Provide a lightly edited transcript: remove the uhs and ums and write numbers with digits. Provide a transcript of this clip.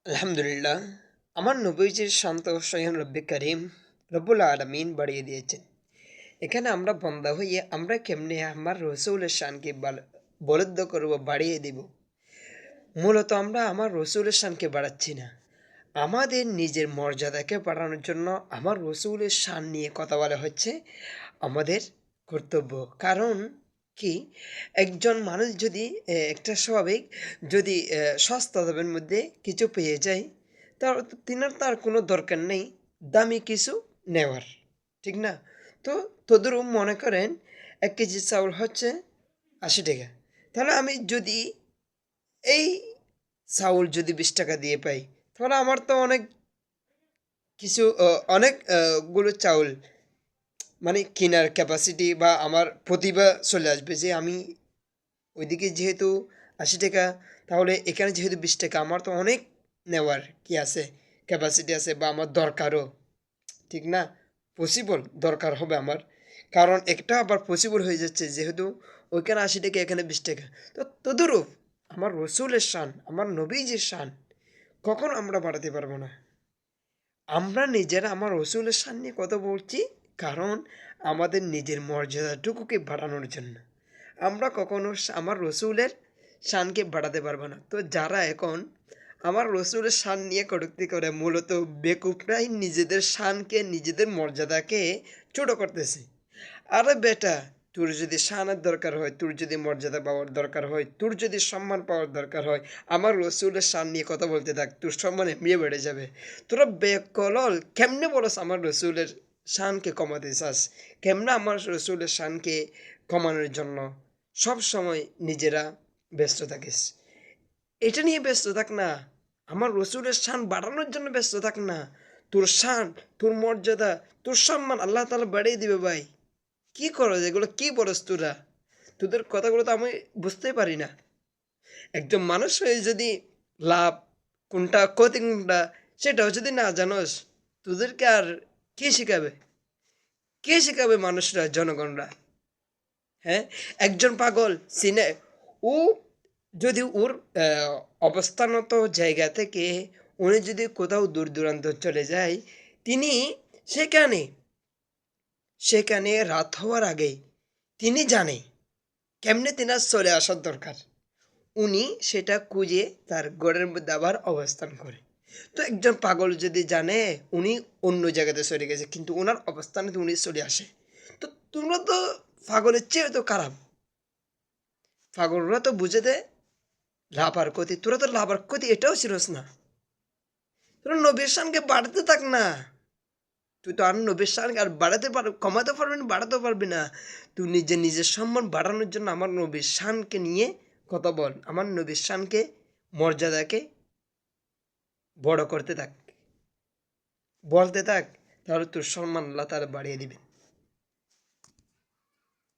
আলহামদুলিল্লাহ। আমার নবীজির শান্ত স্বয়ং রব্বে করিম রব্বুল আলমিন বাড়িয়ে দিয়েছেন। এখানে আমরা বন্দা হইয়ে আমরা কেমনে আমার রসুলের শানকে বলদ্ধ করব, বাড়িয়ে দিব। মূলত আমরা আমার রসুলের শানকে বাড়াচ্ছি না, আমাদের নিজের মর্যাদাকে বাড়ানোর জন্য আমার রসুলের শান নিয়ে কথা বলা হচ্ছে আমাদের কর্তব্য। কারণ কি, একজন মানুষ যদি একটা স্বাভাবিক যদি সস্তা দামের মধ্যে কিছু পেয়ে যায়, তার কোনো দরকার নেই দামি কিছু নেওয়ার, ঠিক না? তো তদুরূপ মনে করেন 1 কেজি চাউল হচ্ছে 80 টাকা। তাহলে আমি যদি এই চাউল যদি 20 টাকা দিয়ে পাই, তাহলে আমার তো অনেক কিছু অনেকগুলো চাউল মানে কেনার ক্যাপাসিটি বা আমার প্রতিভা চলে আসবে যে আমি ওইদিকে যেহেতু 80 টাকা, তাহলে এখানে যেহেতু 20 টাকা, আমার তো অনেক নেওয়ার কি আছে, ক্যাপাসিটি আছে, বা আমার দরকারও, ঠিক না? পসিবল দরকার হবে আমার, কারণ একটা আবার পসিবল হয়ে যাচ্ছে যেহেতু ওইখানে 80 টাকা এখানে 20 টাকা। তো তদুরূপ আমার রসুলের শান, আমার নবীজির শান কখন আমরা বাড়াতে পারবো না? আমরা নিজেরা আমার রসুলের শান নিয়ে কথা বলছি, কারণ আমাদের নিজের মর্যাদাটুকুকে বাড়ানোর জন্য। আমরা কখনো আমার রসুলের শানকে বাড়াতে পারবো না। তো যারা এখন আমার রসুলের শান নিয়ে কটূক্তি করে, মূলত বেকুবরাই নিজেদের শানকে, নিজেদের মর্যাদাকে ছোট করতেছে। আরে বেটা, তোর যদি শানের দরকার হয়, তোর যদি মর্যাদা পাওয়ার দরকার হয়, তোর যদি সম্মান পাওয়ার দরকার হয়, আমার রসুলের শান নিয়ে কথা বলতে থাক, তোর সম্মান এমনি বেড়ে যাবে। তোরা বেকলল কেমনে বলস আমার রসুলের শানকে কমাতে চাস? কেমনে আমার রসুলের শানকে কমানোর জন্য সব সময় নিজেরা ব্যস্ত থাকিস? এটা নিয়ে ব্যস্ত থাক না, আমার রসুলের শান বাড়ানোর জন্য ব্যস্ত থাক না। তোর শান, তোর মর্যাদা, তোর সম্মান আল্লাহ তাআলা বাড়িয়ে দিবে ভাই। কি করো এগুলো, কি বলস তোরা? তোদের কথাগুলো তো আমি বুঝতেই পারি না। একজন মানুষ হয়ে যদি লাভ কোনটা ক্ষতি কোনটা সেটাও যদি না জানোস, তোদেরকে আর কে শিখাবে? কে শিখাবে মানুষরা, জনগণরা? হ্যাঁ, একজন পাগল সিনে, ও যদি ওর অবস্থানত জায়গা থেকে উনি যদি কোথাও দূর দূরান্ত চলে যায়, তিনি সেখানে সেখানে রাত হওয়ার আগেই তিনি জানে কেমনে তিনার চলে আসার দরকার। উনি সেটা খুঁজে তার ঘরের মধ্যে আবার অবস্থান করে। তো একজন পাগল যদি জানে উনি অন্য জায়গাতে চলে গেছে, কিন্তু ওনার অবস্থানে উনি চলে আসে, তো তোমরা তো পাগলের চেয়ে তো খারাপ। পাগলরা তো বুঝে দেয় লাভ আর ক্ষতি, তোরা তো লাভ আর ক্ষতি এটাও ছিলস না। তোরা নবীর শানকে বাড়াতে থাক না। তুই তো আর নবীর শানকে আর বাড়াতে কমাতে পারবি না, বাড়াতেও পারবি না। তুই নিজের সম্মান বাড়ানোর জন্য আমার নবীর শানকে নিয়ে কথা বল, আমার নবীর শানকে, মর্যাদাকে বড় করতে থাক, বলতে থাক, তাহলে তোর সম্মান আল্লাহ তাআলা বাড়িয়ে দিবেন।